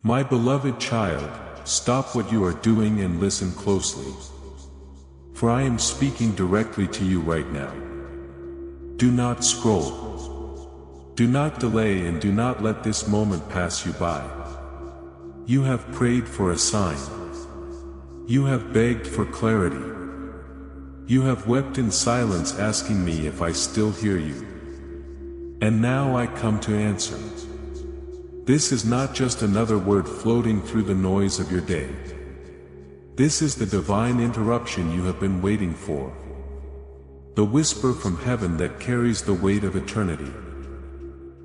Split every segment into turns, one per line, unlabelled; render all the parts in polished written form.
My beloved child, stop what you are doing and listen closely. For I am speaking directly to you right now. Do not scroll. Do not delay and do not let this moment pass you by. You have prayed for a sign. You have begged for clarity. You have wept in silence asking me if I still hear you. And now I come to answer. This is not just another word floating through the noise of your day. This is the divine interruption you have been waiting for. The whisper from heaven that carries the weight of eternity.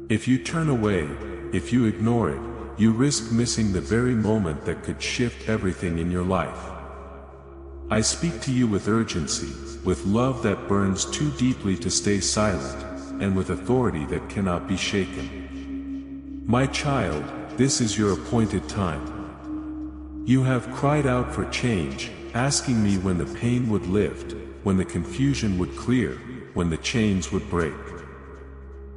If you turn away, if you ignore it, you risk missing the very moment that could shift everything in your life. I speak to you with urgency, with love that burns too deeply to stay silent, and with authority that cannot be shaken. My child, this is your appointed time. You have cried out for change, asking me when the pain would lift, when the confusion would clear, when the chains would break.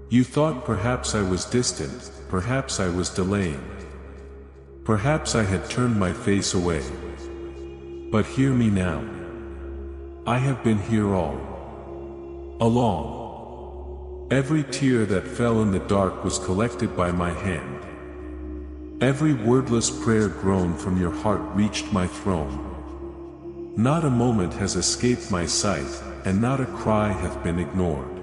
You thought perhaps I was distant, perhaps I was delaying. Perhaps I had turned my face away. But hear me now. I have been here all along. Every tear that fell in the dark was collected by my hand. Every wordless prayer grown from your heart reached my throne. Not a moment has escaped my sight, and not a cry hath been ignored.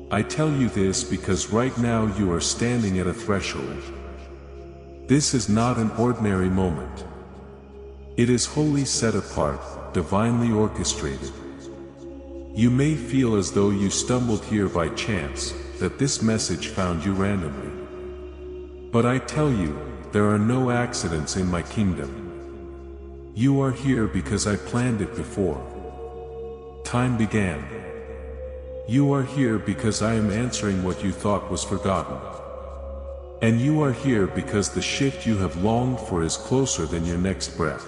I tell you this because right now you are standing at a threshold. This is not an ordinary moment. It is wholly set apart, divinely orchestrated. You may feel as though you stumbled here by chance, that this message found you randomly. But I tell you, there are no accidents in my kingdom. You are here because I planned it before time began. You are here because I am answering what you thought was forgotten. And you are here because the shift you have longed for is closer than your next breath.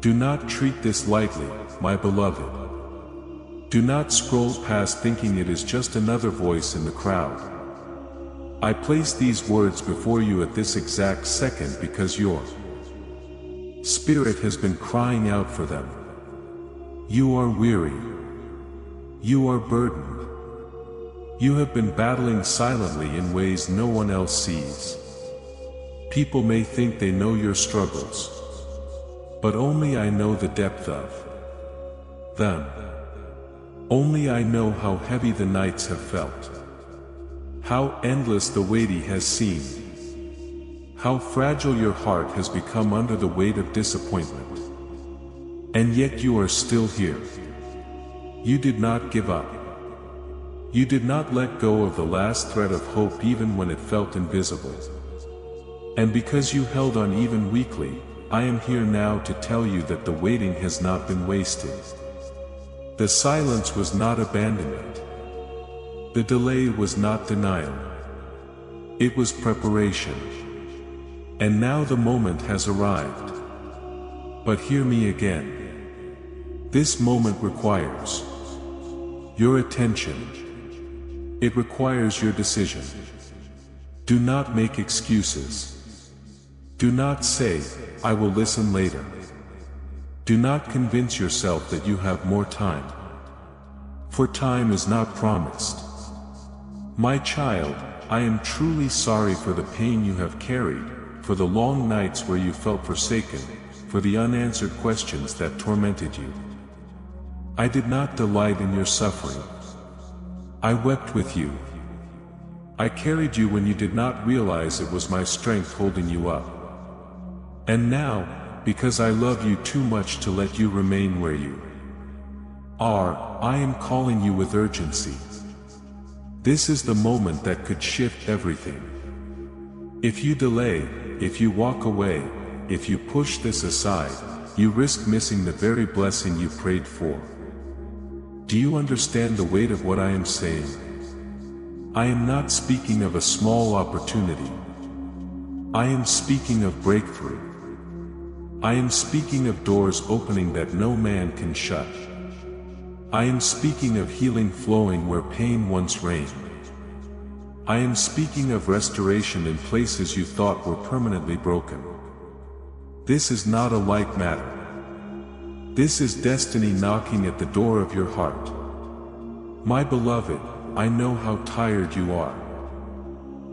Do not treat this lightly, my beloved. Do not scroll past thinking it is just another voice in the crowd. I place these words before you at this exact second because your spirit has been crying out for them. You are weary. You are burdened. You have been battling silently in ways no one else sees. People may think they know your struggles, but only I know the depth of them. Only I know how heavy the nights have felt, how endless the weighty has seemed, how fragile your heart has become under the weight of disappointment. And yet you are still here. You did not give up. You did not let go of the last thread of hope even when it felt invisible. And because you held on even weakly, I am here now to tell you that the waiting has not been wasted. The silence was not abandonment. The delay was not denial. It was preparation. And now the moment has arrived. But hear me again. This moment requires your attention. It requires your decision. Do not make excuses. Do not say, I will listen later. Do not convince yourself that you have more time. For time is not promised. My child, I am truly sorry for the pain you have carried, for the long nights where you felt forsaken, for the unanswered questions that tormented you. I did not delight in your suffering. I wept with you. I carried you when you did not realize it was my strength holding you up. And now, because I love you too much to let you remain where you are, I am calling you with urgency. This is the moment that could shift everything. If you delay, if you walk away, if you push this aside, you risk missing the very blessing you prayed for. Do you understand the weight of what I am saying? I am not speaking of a small opportunity. I am speaking of breakthrough. I am speaking of doors opening that no man can shut. I am speaking of healing flowing where pain once reigned. I am speaking of restoration in places you thought were permanently broken. This is not a light matter. This is destiny knocking at the door of your heart. My beloved, I know how tired you are.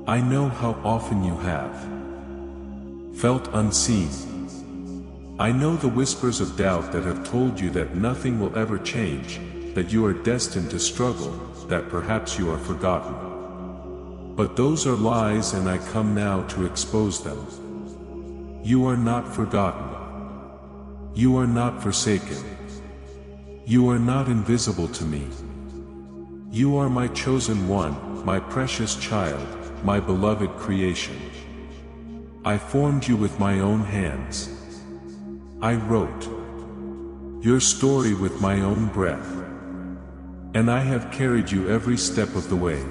I know how often you have felt unseen. I know the whispers of doubt that have told you that nothing will ever change, that you are destined to struggle, that perhaps you are forgotten. But those are lies, and I come now to expose them. You are not forgotten. You are not forsaken. You are not invisible to me. You are my chosen one, my precious child, my beloved creation. I formed you with my own hands. I wrote your story with my own breath. And I have carried you every step of the way.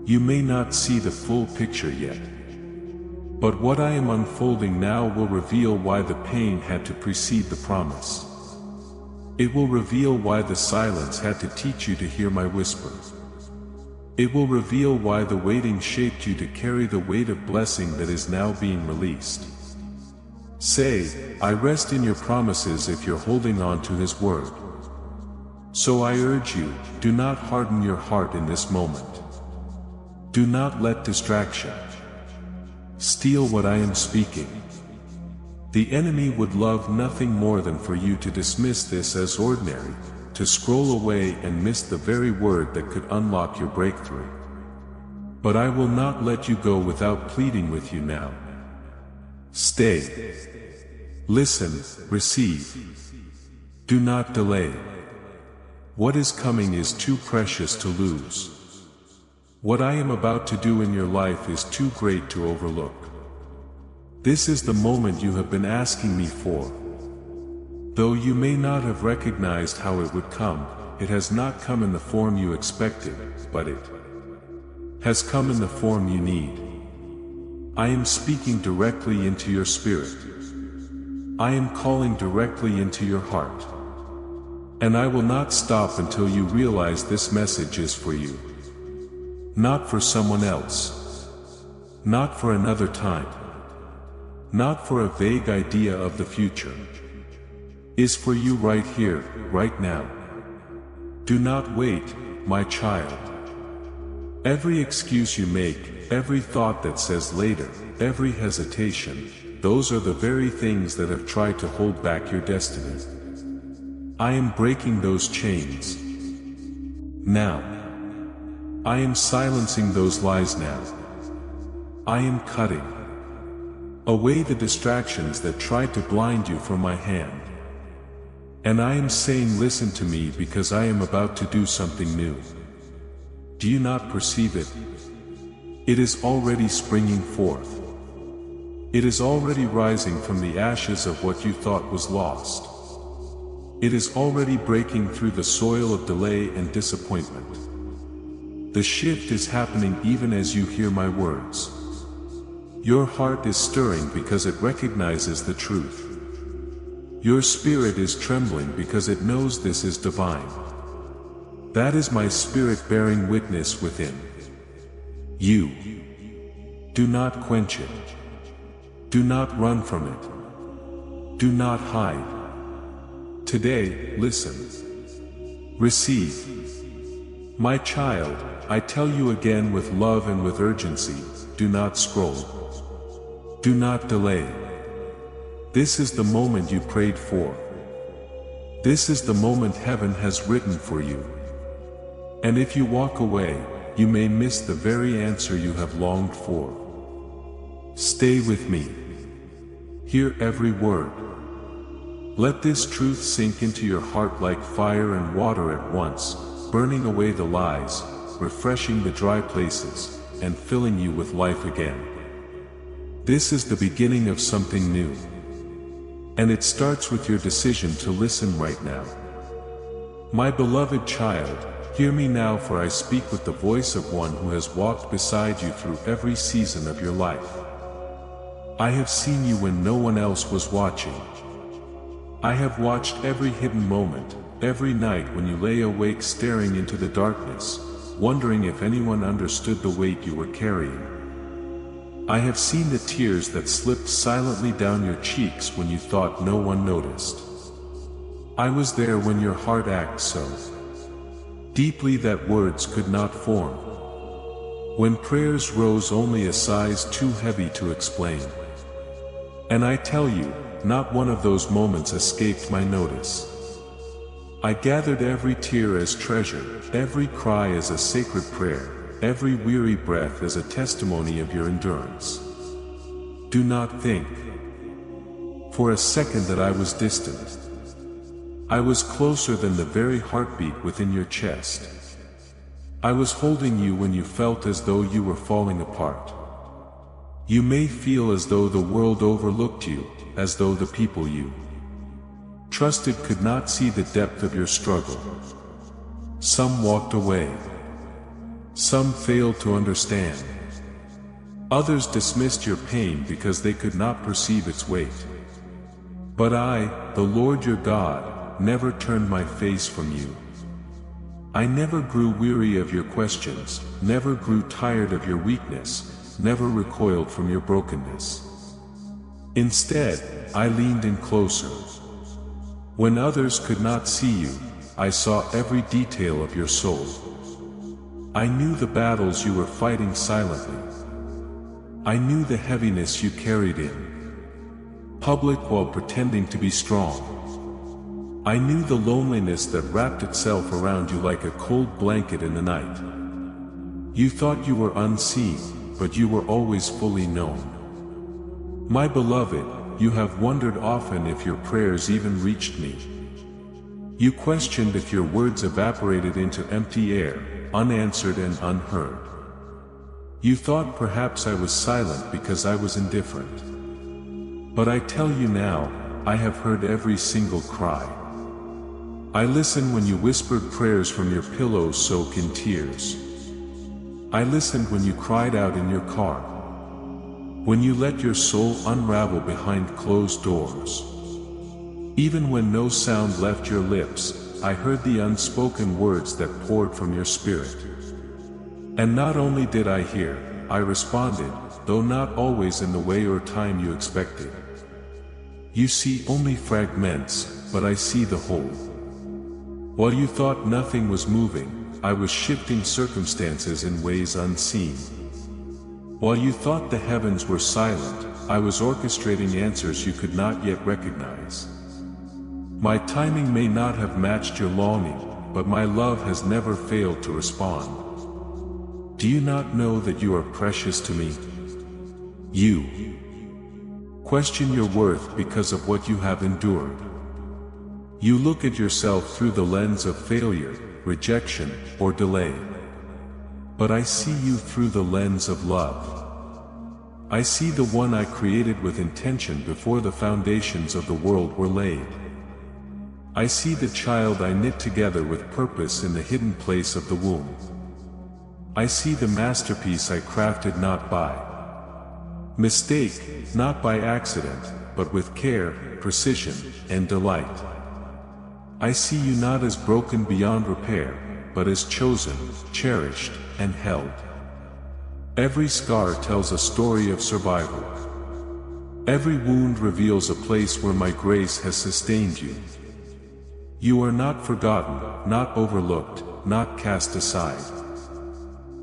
You may not see the full picture yet. But what I am unfolding now will reveal why the pain had to precede the promise. It will reveal why the silence had to teach you to hear my whisper. It will reveal why the waiting shaped you to carry the weight of blessing that is now being released. Say, I rest in your promises if you're holding on to His word. So I urge you, do not harden your heart in this moment. Do not let distraction steal what I am speaking. The enemy would love nothing more than for you to dismiss this as ordinary, to scroll away and miss the very word that could unlock your breakthrough. But I will not let you go without pleading with you now. Stay. Listen, receive. Do not delay. What is coming is too precious to lose. What I am about to do in your life is too great to overlook. This is the moment you have been asking me for. Though you may not have recognized how it would come, it has not come in the form you expected, but it has come in the form you need. I am speaking directly into your spirit. I am calling directly into your heart. And I will not stop until you realize this message is for you. Not for someone else. Not for another time. Not for a vague idea of the future. Is for you right here, right now. Do not wait, my child. Every excuse you make, every thought that says later, every hesitation, those are the very things that have tried to hold back your destiny. I am breaking those chains. Now. I am silencing those lies now. I am cutting away the distractions that tried to blind you from my hand. And I am saying, listen to me, because I am about to do something new. Do you not perceive it? It is already springing forth. It is already rising from the ashes of what you thought was lost. It is already breaking through the soil of delay and disappointment. The shift is happening even as you hear my words. Your heart is stirring because it recognizes the truth. Your spirit is trembling because it knows this is divine. That is my spirit bearing witness within you. Do not quench it. Do not run from it. Do not hide. Today, listen. Receive. My child, I tell you again with love and with urgency, do not scroll. Do not delay. This is the moment you prayed for. This is the moment heaven has written for you. And if you walk away, you may miss the very answer you have longed for. Stay with me. Hear every word. Let this truth sink into your heart like fire and water at once, burning away the lies, refreshing the dry places, and filling you with life again. This is the beginning of something new. And it starts with your decision to listen right now. My beloved child, hear me now, for I speak with the voice of one who has walked beside you through every season of your life. I have seen you when no one else was watching. I have watched every hidden moment, every night when you lay awake staring into the darkness, wondering if anyone understood the weight you were carrying. I have seen the tears that slipped silently down your cheeks when you thought no one noticed. I was there when your heart ached so deeply that words could not form. When prayers rose only a size too heavy to explain. And I tell you, not one of those moments escaped my notice. I gathered every tear as treasure, every cry as a sacred prayer, every weary breath as a testimony of your endurance. Do not think for a second that I was distant. I was closer than the very heartbeat within your chest. I was holding you when you felt as though you were falling apart. You may feel as though the world overlooked you, as though the people you trusted could not see the depth of your struggle. Some walked away. Some failed to understand. Others dismissed your pain because they could not perceive its weight. But I, the Lord your God, never turned my face from you. I never grew weary of your questions, never grew tired of your weakness, never recoiled from your brokenness. Instead, I leaned in closer. When others could not see you, I saw every detail of your soul. I knew the battles you were fighting silently. I knew the heaviness you carried in public while pretending to be strong. I knew the loneliness that wrapped itself around you like a cold blanket in the night. You thought you were unseen, but you were always fully known. My beloved, you have wondered often if your prayers even reached me. You questioned if your words evaporated into empty air, unanswered and unheard. You thought perhaps I was silent because I was indifferent. But I tell you now, I have heard every single cry. I listened when you whispered prayers from your pillow soaked in tears. I listened when you cried out in your car. When you let your soul unravel behind closed doors. Even when no sound left your lips, I heard the unspoken words that poured from your spirit. And not only did I hear, I responded, though not always in the way or time you expected. You see only fragments, but I see the whole. While you thought nothing was moving, I was shifting circumstances in ways unseen. While you thought the heavens were silent, I was orchestrating answers you could not yet recognize. My timing may not have matched your longing, but my love has never failed to respond. Do you not know that you are precious to me? You question your worth because of what you have endured. You look at yourself through the lens of failure, rejection, or delay. But I see you through the lens of love. I see the one I created with intention before the foundations of the world were laid. I see the child I knit together with purpose in the hidden place of the womb. I see the masterpiece I crafted not by mistake, not by accident, but with care, precision, and delight. I see you not as broken beyond repair, but as chosen, cherished, and held. Every scar tells a story of survival. Every wound reveals a place where my grace has sustained you. You are not forgotten, not overlooked, not cast aside.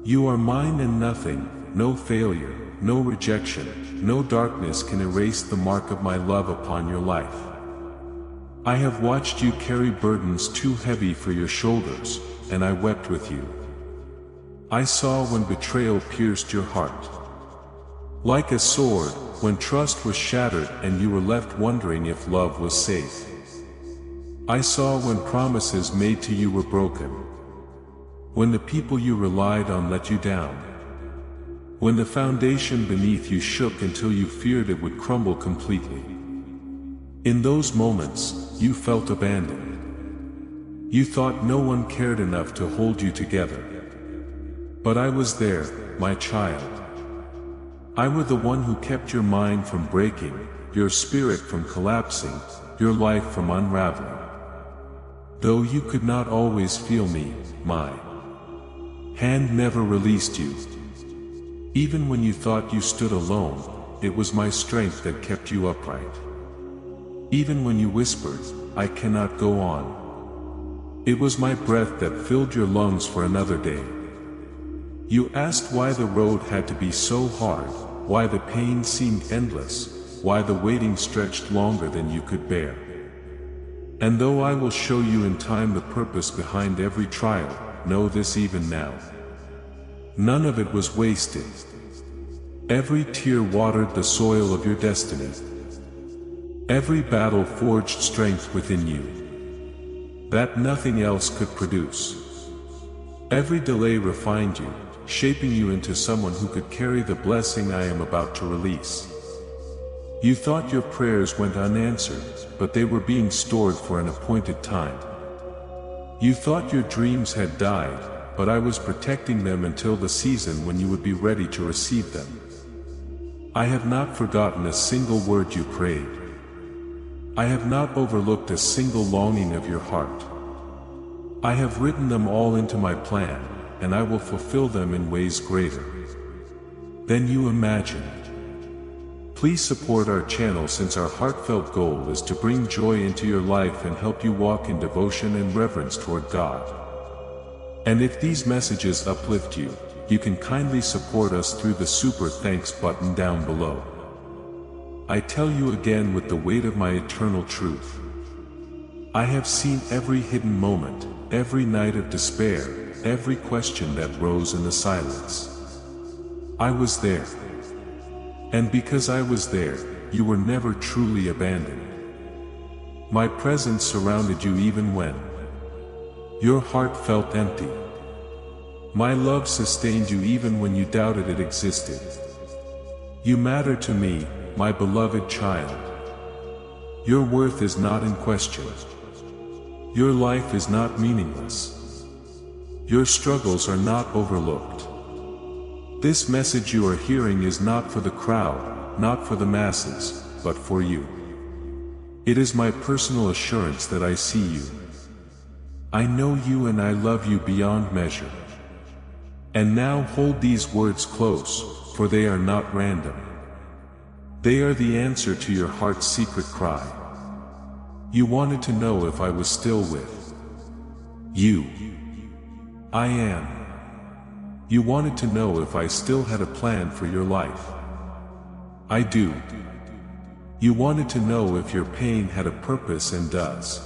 You are mine and nothing, no failure, no rejection, no darkness can erase the mark of my love upon your life. I have watched you carry burdens too heavy for your shoulders, and I wept with you. I saw when betrayal pierced your heart. Like a sword, when trust was shattered and you were left wondering if love was safe. I saw when promises made to you were broken. When the people you relied on let you down. When the foundation beneath you shook until you feared it would crumble completely. In those moments, you felt abandoned. You thought no one cared enough to hold you together. But I was there, my child. I was the one who kept your mind from breaking, your spirit from collapsing, your life from unraveling. Though you could not always feel me, my hand never released you. Even when you thought you stood alone, it was my strength that kept you upright. Even when you whispered, "I cannot go on," it was my breath that filled your lungs for another day. You asked why the road had to be so hard, why the pain seemed endless, why the waiting stretched longer than you could bear. And though I will show you in time the purpose behind every trial, know this even now: none of it was wasted. Every tear watered the soil of your destiny. Every battle forged strength within you that nothing else could produce. Every delay refined you, shaping you into someone who could carry the blessing I am about to release. You thought your prayers went unanswered, but they were being stored for an appointed time. You thought your dreams had died, but I was protecting them until the season when you would be ready to receive them. I have not forgotten a single word you prayed. I have not overlooked a single longing of your heart. I have written them all into my plan, and I will fulfill them in ways greater than you imagined. Please support our channel, since our heartfelt goal is to bring joy into your life and help you walk in devotion and reverence toward God. And if these messages uplift you, you can kindly support us through the Super Thanks button down below. I tell you again with the weight of my eternal truth: I have seen every hidden moment, every night of despair, every question that rose in the silence. I was there. And because I was there, you were never truly abandoned. My presence surrounded you even when your heart felt empty. My love sustained you even when you doubted it existed. You matter to me, my beloved child. Your worth is not in question. Your life is not meaningless. Your struggles are not overlooked. This message you are hearing is not for the crowd, not for the masses, but for you. It is my personal assurance that I see you. I know you and I love you beyond measure. And now hold these words close, for they are not random. They are the answer to your heart's secret cry. You wanted to know if I was still with you. I am. You wanted to know if I still had a plan for your life. I do. You wanted to know if your pain had a purpose and does.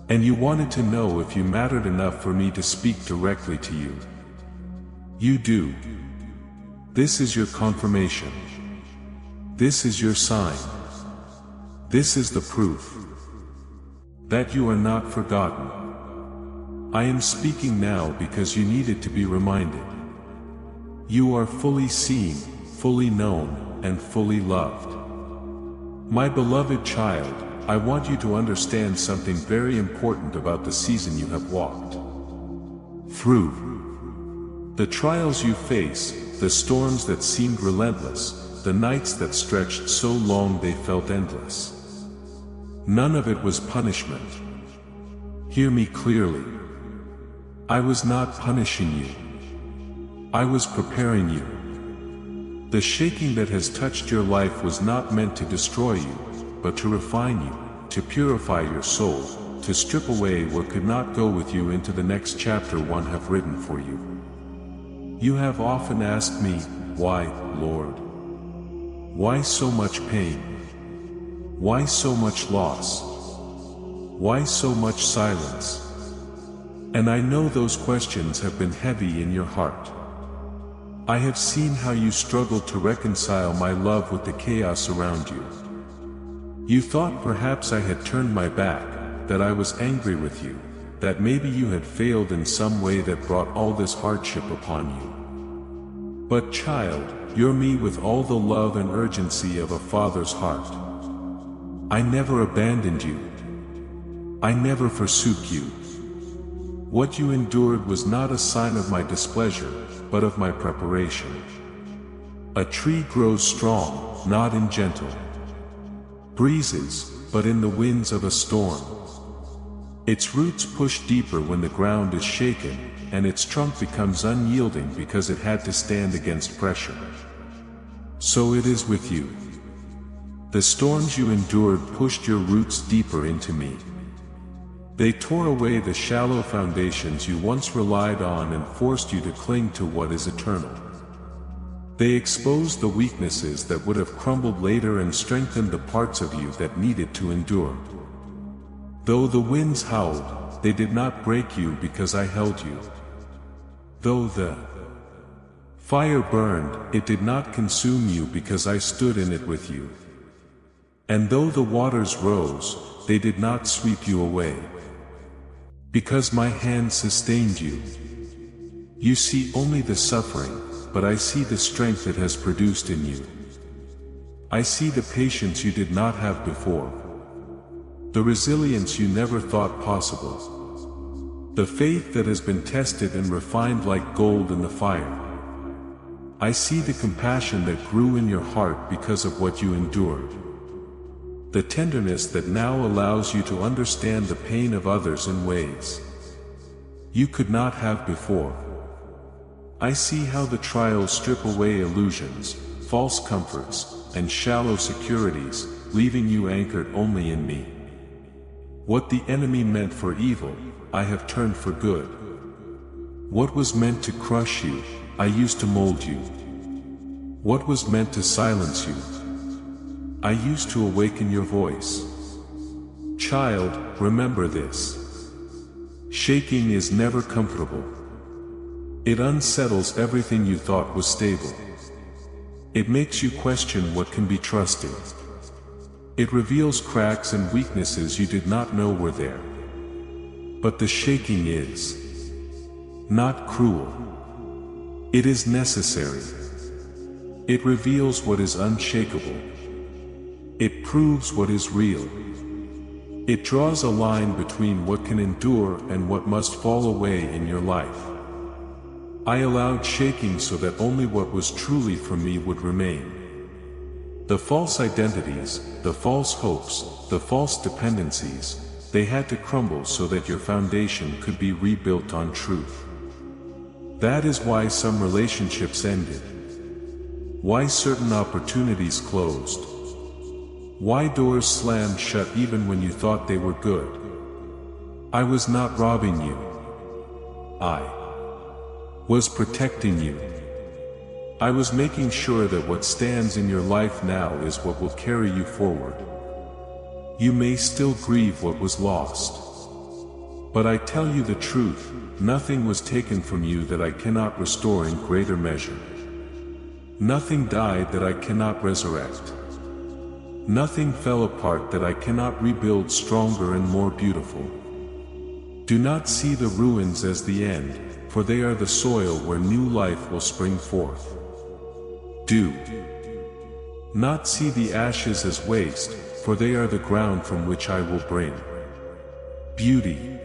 And you wanted to know if you mattered enough for me to speak directly to you. You do. This is your confirmation. This is your sign. This is the proof that you are not forgotten. I am speaking now because you needed to be reminded. You are fully seen, fully known, and fully loved. My beloved child, I want you to understand something very important about the season you have walked through. The trials you face, the storms that seemed relentless, the nights that stretched so long they felt endless. None of it was punishment. Hear me clearly. I was not punishing you. I was preparing you. The shaking that has touched your life was not meant to destroy you, but to refine you, to purify your soul, to strip away what could not go with you into the next chapter one have written for you. You have often asked me, why, Lord? Why so much pain? Why so much loss? Why so much silence? And I know those questions have been heavy in your heart. I have seen how you struggled to reconcile my love with the chaos around you. You thought perhaps I had turned my back, that I was angry with you, that maybe you had failed in some way that brought all this hardship upon you. But child, you're me with all the love and urgency of a father's heart. I never abandoned you. I never forsook you. What you endured was not a sign of my displeasure, but of my preparation. A tree grows strong, not in gentle breezes, but in the winds of a storm. Its roots push deeper when the ground is shaken, and its trunk becomes unyielding because it had to stand against pressure. So it is with you. The storms you endured pushed your roots deeper into me. They tore away the shallow foundations you once relied on and forced you to cling to what is eternal. They exposed the weaknesses that would have crumbled later and strengthened the parts of you that needed to endure. Though the winds howled, they did not break you because I held you. Though the fire burned, it did not consume you because I stood in it with you. And though the waters rose, they did not sweep you away. Because my hand sustained you. You see only the suffering, but I see the strength it has produced in you. I see the patience you did not have before. The resilience you never thought possible. The faith that has been tested and refined like gold in the fire. I see the compassion that grew in your heart because of what you endured. The tenderness that now allows you to understand the pain of others in ways you could not have before. I see how the trials strip away illusions, false comforts, and shallow securities, leaving you anchored only in me. What the enemy meant for evil, I have turned for good. What was meant to crush you, I used to mold you. What was meant to silence you, I used to awaken your voice. Child, remember this. Shaking is never comfortable. It unsettles everything you thought was stable. It makes you question what can be trusted. It reveals cracks and weaknesses you did not know were there. But the shaking is not cruel. It is necessary. It reveals what is unshakable. It proves what is real. It draws a line between what can endure and what must fall away in your life. I allowed shaking so that only what was truly for me would remain. The false identities, the false hopes, the false dependencies, they had to crumble so that your foundation could be rebuilt on truth. That is why some relationships ended. Why certain opportunities closed. Why doors slammed shut even when you thought they were good. I was not robbing you. I was protecting you. I was making sure that what stands in your life now is what will carry you forward. You may still grieve what was lost. But I tell you the truth, nothing was taken from you that I cannot restore in greater measure. Nothing died that I cannot resurrect. Nothing fell apart that I cannot rebuild stronger and more beautiful. Do not see the ruins as the end, for they are the soil where new life will spring forth. Do not see the ashes as waste, for they are the ground from which I will bring beauty.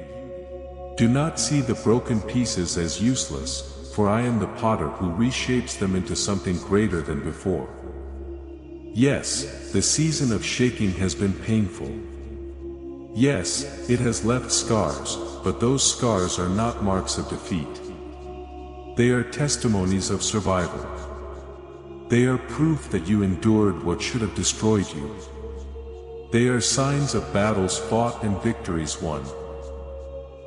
Do not see the broken pieces as useless, for I am the potter who reshapes them into something greater than before. Yes, the season of shaking has been painful. Yes, it has left scars, but those scars are not marks of defeat. They are testimonies of survival. They are proof that you endured what should have destroyed you. They are signs of battles fought and victories won.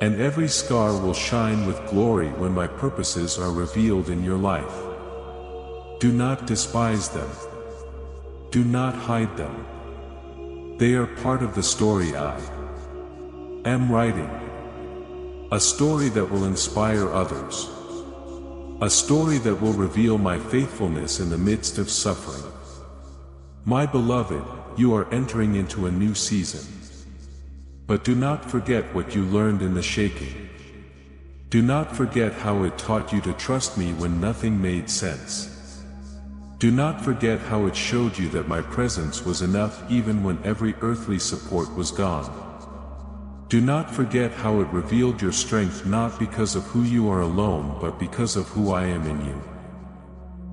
And every scar will shine with glory when my purposes are revealed in your life. Do not despise them. Do not hide them. They are part of the story I am writing. A story that will inspire others. A story that will reveal my faithfulness in the midst of suffering. My beloved, you are entering into a new season. But do not forget what you learned in the shaking. Do not forget how it taught you to trust me when nothing made sense. Do not forget how it showed you that my presence was enough even when every earthly support was gone. Do not forget how it revealed your strength not because of who you are alone but because of who I am in you.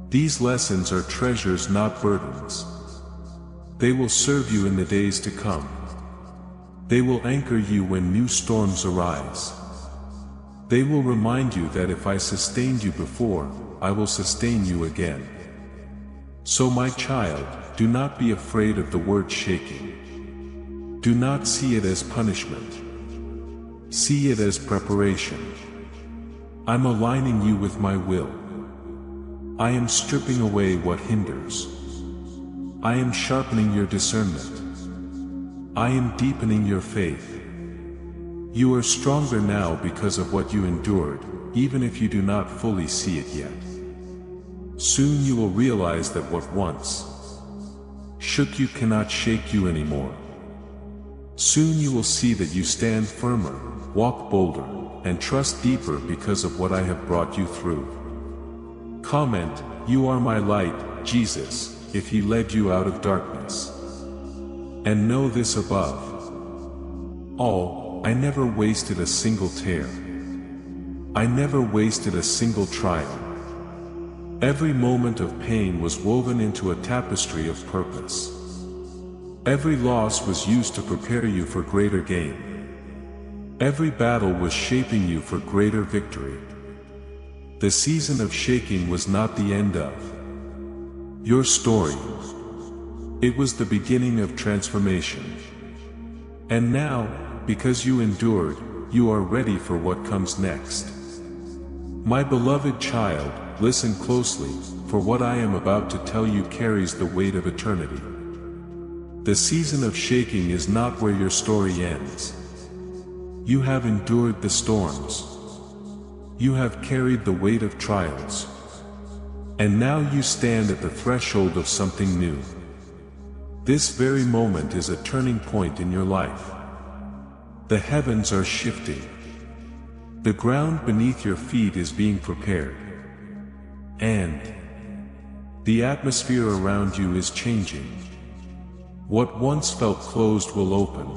These lessons are treasures, not burdens. They will serve you in the days to come. They will anchor you when new storms arise. They will remind you that if I sustained you before, I will sustain you again. So my child, do not be afraid of the word shaking. Do not see it as punishment. See it as preparation. I'm aligning you with my will. I am stripping away what hinders. I am sharpening your discernment. I am deepening your faith. You are stronger now because of what you endured, even if you do not fully see it yet. Soon you will realize that what once shook you cannot shake you anymore. Soon you will see that you stand firmer, walk bolder, and trust deeper because of what I have brought you through. Comment, "You are my light, Jesus," if He led you out of darkness. And know this above all, I never wasted a single tear. I never wasted a single trial. Every moment of pain was woven into a tapestry of purpose. Every loss was used to prepare you for greater gain. Every battle was shaping you for greater victory. The season of shaking was not the end of your story. It was the beginning of transformation. And now, because you endured, you are ready for what comes next. My beloved child, listen closely, for what I am about to tell you carries the weight of eternity. The season of shaking is not where your story ends. You have endured the storms. You have carried the weight of trials. And now you stand at the threshold of something new. This very moment is a turning point in your life. The heavens are shifting. The ground beneath your feet is being prepared. And the atmosphere around you is changing. What once felt closed will open.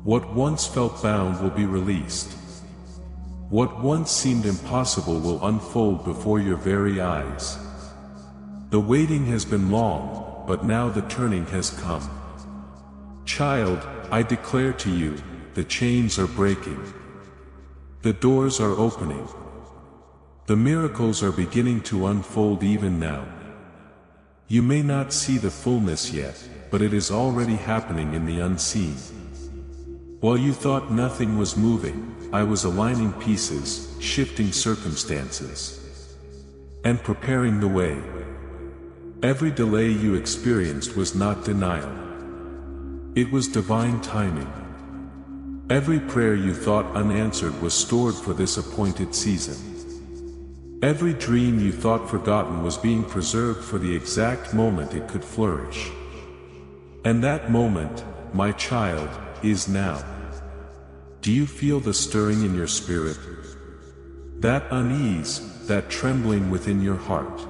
What once felt bound will be released. What once seemed impossible will unfold before your very eyes. The waiting has been long, but now the turning has come. Child, I declare to you, the chains are breaking. The doors are opening. The miracles are beginning to unfold even now. You may not see the fullness yet, but it is already happening in the unseen. While you thought nothing was moving, I was aligning pieces, shifting circumstances, and preparing the way. Every delay you experienced was not denial. It was divine timing. Every prayer you thought unanswered was stored for this appointed season. Every dream you thought forgotten was being preserved for the exact moment it could flourish. And that moment, my child, is now. Do you feel the stirring in your spirit? That unease, that trembling within your heart?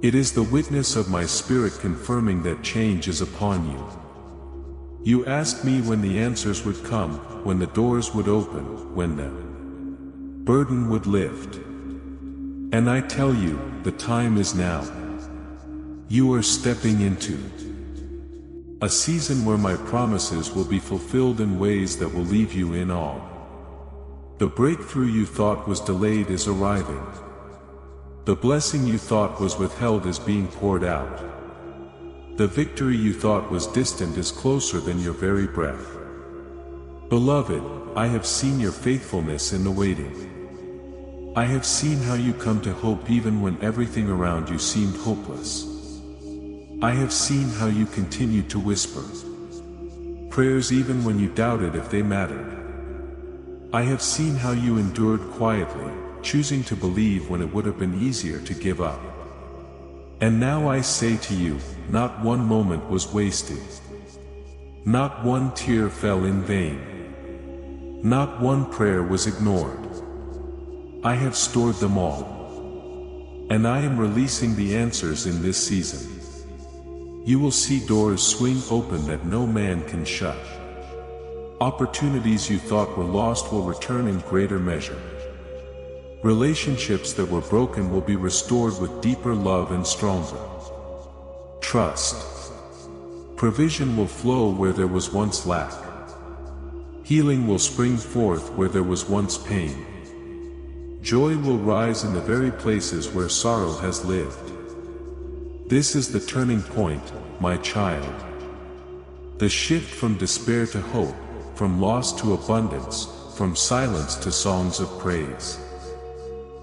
It is the witness of my spirit confirming that change is upon you. You asked me when the answers would come, when the doors would open, when the burden would lift. And I tell you, the time is now. You are stepping into a season where my promises will be fulfilled in ways that will leave you in awe. The breakthrough you thought was delayed is arriving. The blessing you thought was withheld is being poured out. The victory you thought was distant is closer than your very breath. Beloved, I have seen your faithfulness in the waiting. I have seen how you come to hope even when everything around you seemed hopeless. I have seen how you continued to whisper prayers even when you doubted if they mattered. I have seen how you endured quietly, choosing to believe when it would have been easier to give up. And now I say to you, not one moment was wasted. Not one tear fell in vain. Not one prayer was ignored. I have stored them all. And I am releasing the answers in this season. You will see doors swing open that no man can shut. Opportunities you thought were lost will return in greater measure. Relationships that were broken will be restored with deeper love and stronger trust. Provision will flow where there was once lack. Healing will spring forth where there was once pain. Joy will rise in the very places where sorrow has lived. This is the turning point, my child. The shift from despair to hope, from loss to abundance, from silence to songs of praise.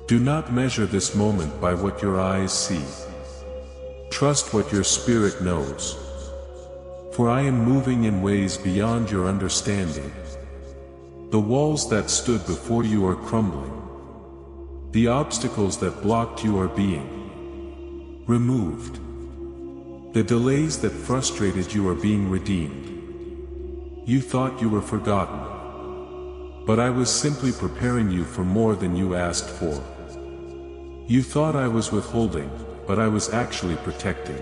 Do not measure this moment by what your eyes see. Trust what your spirit knows. For I am moving in ways beyond your understanding. The walls that stood before you are crumbling. The obstacles that blocked you are being removed. The delays that frustrated you are being redeemed. You thought you were forgotten. But I was simply preparing you for more than you asked for. You thought I was withholding, but I was actually protecting.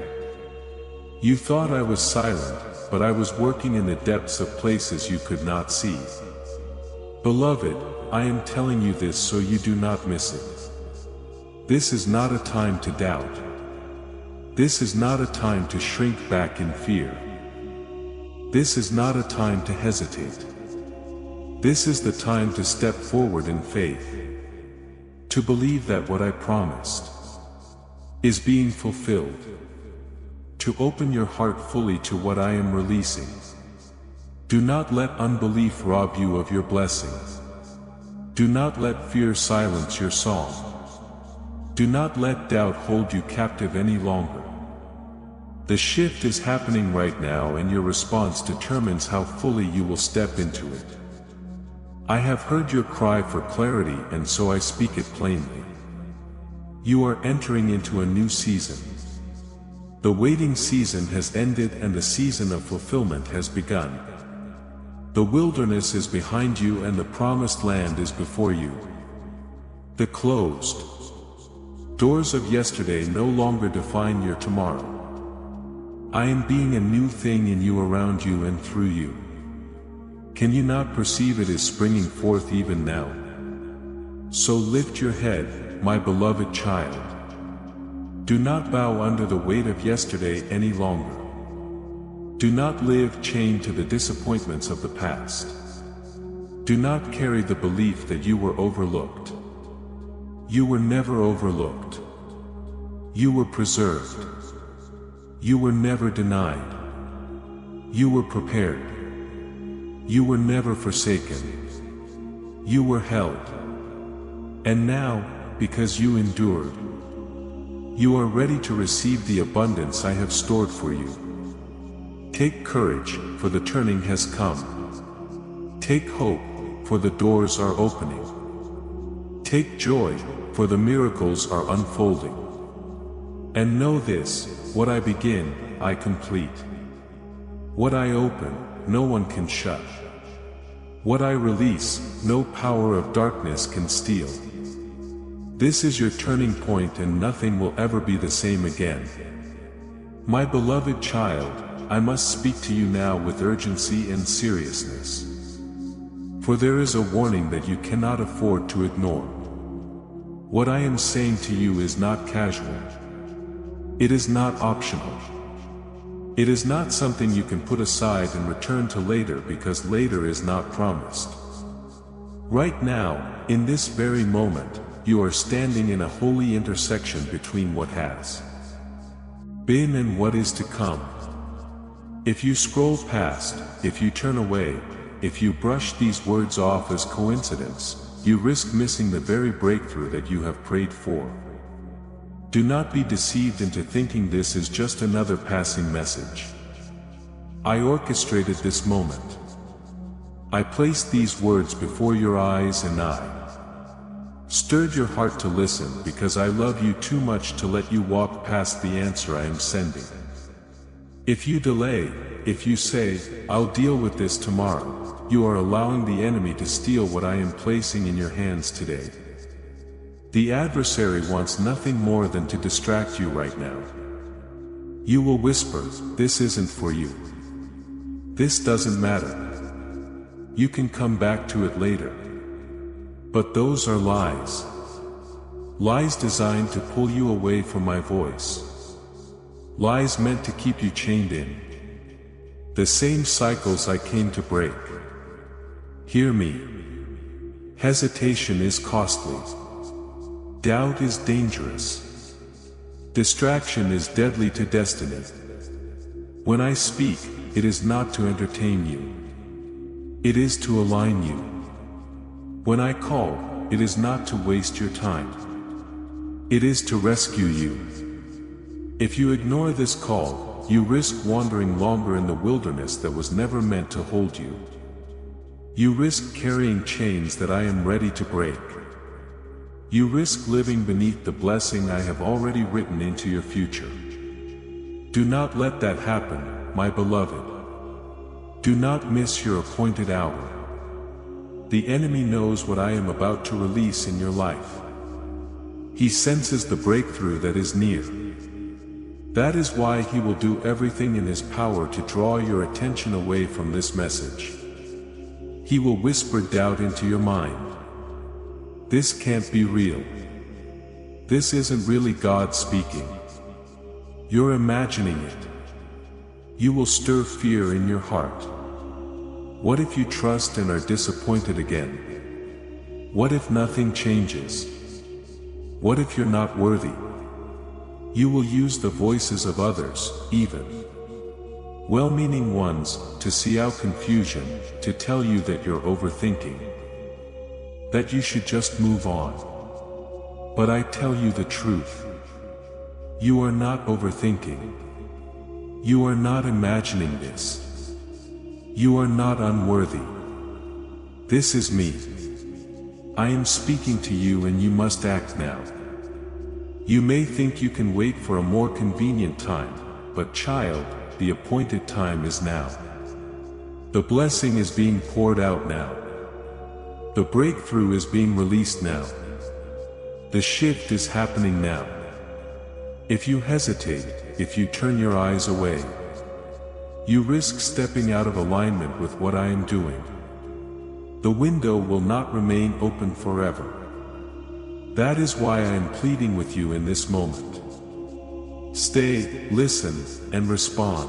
You thought I was silent, but I was working in the depths of places you could not see. Beloved, I am telling you this so you do not miss it. This is not a time to doubt. This is not a time to shrink back in fear. This is not a time to hesitate. This is the time to step forward in faith. To believe that what I promised is being fulfilled. To open your heart fully to what I am releasing. Do not let unbelief rob you of your blessing. Do not let fear silence your song. Do not let doubt hold you captive any longer. The shift is happening right now, and your response determines how fully you will step into it. I have heard your cry for clarity, and so I speak it plainly. You are entering into a new season. The waiting season has ended and the season of fulfillment has begun. The wilderness is behind you and the promised land is before you. The closed doors of yesterday no longer define your tomorrow. I am being a new thing in you, around you, and through you. Can you not perceive it is springing forth even now? So lift your head, my beloved child. Do not bow under the weight of yesterday any longer. Do not live chained to the disappointments of the past. Do not carry the belief that you were overlooked. You were never overlooked. You were preserved. You were never denied. You were prepared. You were never forsaken. You were held. And now, because you endured, you are ready to receive the abundance I have stored for you. Take courage, for the turning has come. Take hope, for the doors are opening. Take joy, for the miracles are unfolding. And know this, what I begin, I complete. What I open, no one can shut. What I release, no power of darkness can steal. This is your turning point, and nothing will ever be the same again. My beloved child, I must speak to you now with urgency and seriousness. For there is a warning that you cannot afford to ignore. What I am saying to you is not casual. It is not optional. It is not something you can put aside and return to later, because later is not promised. Right now, in this very moment, you are standing in a holy intersection between what has been and what is to come. If you scroll past, if you turn away, if you brush these words off as coincidence, you risk missing the very breakthrough that you have prayed for. Do not be deceived into thinking this is just another passing message. I orchestrated this moment. I placed these words before your eyes, and I stirred your heart to listen, because I love you too much to let you walk past the answer I am sending. If you delay, if you say, I'll deal with this tomorrow, you are allowing the enemy to steal what I am placing in your hands today. The adversary wants nothing more than to distract you right now. You will whisper, this isn't for you. This doesn't matter. You can come back to it later. But those are lies. Lies designed to pull you away from my voice. Lies meant to keep you chained in the same cycles I came to break. Hear me. Hesitation is costly. Doubt is dangerous. Distraction is deadly to destiny. When I speak, it is not to entertain you. It is to align you. When I call, it is not to waste your time. It is to rescue you. If you ignore this call, you risk wandering longer in the wilderness that was never meant to hold you. You risk carrying chains that I am ready to break. You risk living beneath the blessing I have already written into your future. Do not let that happen, my beloved. Do not miss your appointed hour. The enemy knows what I am about to release in your life. He senses the breakthrough that is near. That is why he will do everything in his power to draw your attention away from this message. He will whisper doubt into your mind. This can't be real. This isn't really God speaking. You're imagining it. You will stir fear in your heart. What if you trust and are disappointed again? What if nothing changes? What if you're not worthy? You will use the voices of others, even well-meaning ones, to see out confusion, to tell you that you're overthinking, that you should just move on. But I tell you the truth. You are not overthinking. You are not imagining this. You are not unworthy. This is me. I am speaking to you and you must act now. You may think you can wait for a more convenient time, but child, the appointed time is now. The blessing is being poured out now. The breakthrough is being released now. The shift is happening now. If you hesitate, if you turn your eyes away, you risk stepping out of alignment with what I am doing. The window will not remain open forever. That is why I am pleading with you in this moment. Stay, listen, and respond.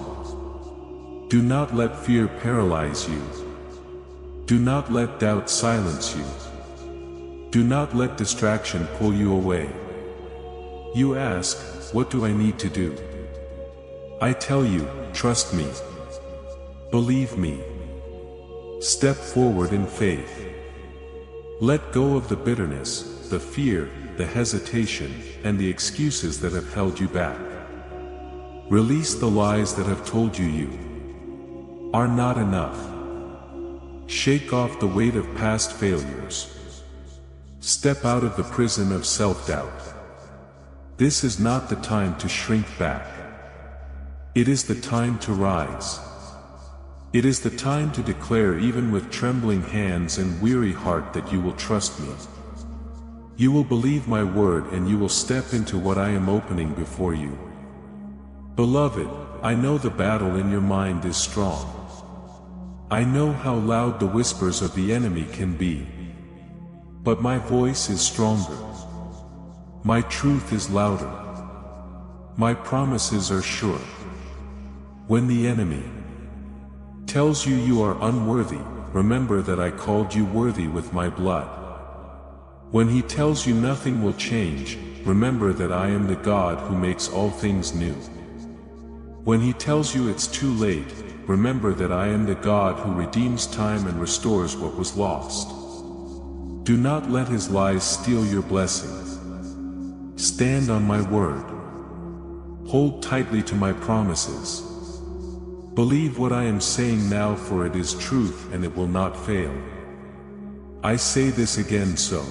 Do not let fear paralyze you. Do not let doubt silence you. Do not let distraction pull you away. You ask, what do I need to do? I tell you, trust me. Believe me. Step forward in faith. Let go of the bitterness, the fear, the hesitation, and the excuses that have held you back. Release the lies that have told you are not enough. Shake off the weight of past failures. Step out of the prison of self-doubt. This is not the time to shrink back. It is the time to rise. It is the time to declare, even with trembling hands and weary heart, that you will trust me. You will believe my word and you will step into what I am opening before you. Beloved, I know the battle in your mind is strong. I know how loud the whispers of the enemy can be. But my voice is stronger. My truth is louder. My promises are sure. When the enemy tells you you are unworthy, remember that I called you worthy with my blood. When he tells you nothing will change, remember that I am the God who makes all things new. When he tells you it's too late, remember that I am the God who redeems time and restores what was lost. Do not let his lies steal your blessing. Stand on my word. Hold tightly to my promises. Believe what I am saying now, for it is truth and it will not fail. I say this again so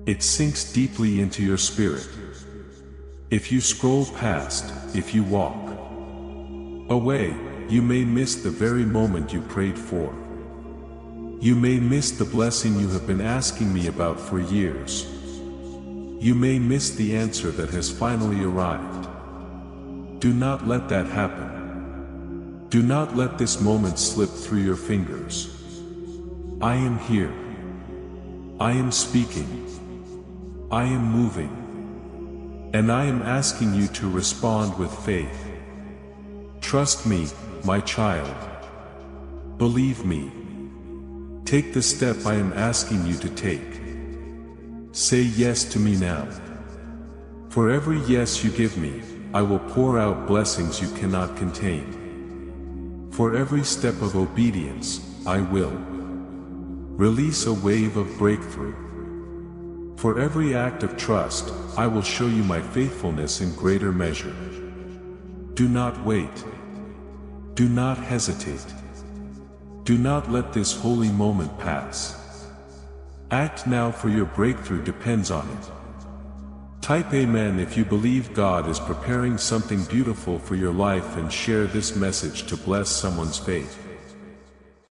it sinks deeply into your spirit. If you scroll past, if you walk away, you may miss the very moment you prayed for. You may miss the blessing you have been asking me about for years. You may miss the answer that has finally arrived. Do not let that happen. Do not let this moment slip through your fingers. I am here. I am speaking. I am moving. And I am asking you to respond with faith. Trust me, my child. Believe me. Take the step I am asking you to take. Say yes to me now. For every yes you give me, I will pour out blessings you cannot contain. For every step of obedience, I will release a wave of breakthrough. For every act of trust, I will show you my faithfulness in greater measure. Do not wait. Do not hesitate. Do not let this holy moment pass. Act now, for your breakthrough depends on it. Type Amen if you believe God is preparing something beautiful for your life, and share this message to bless someone's faith.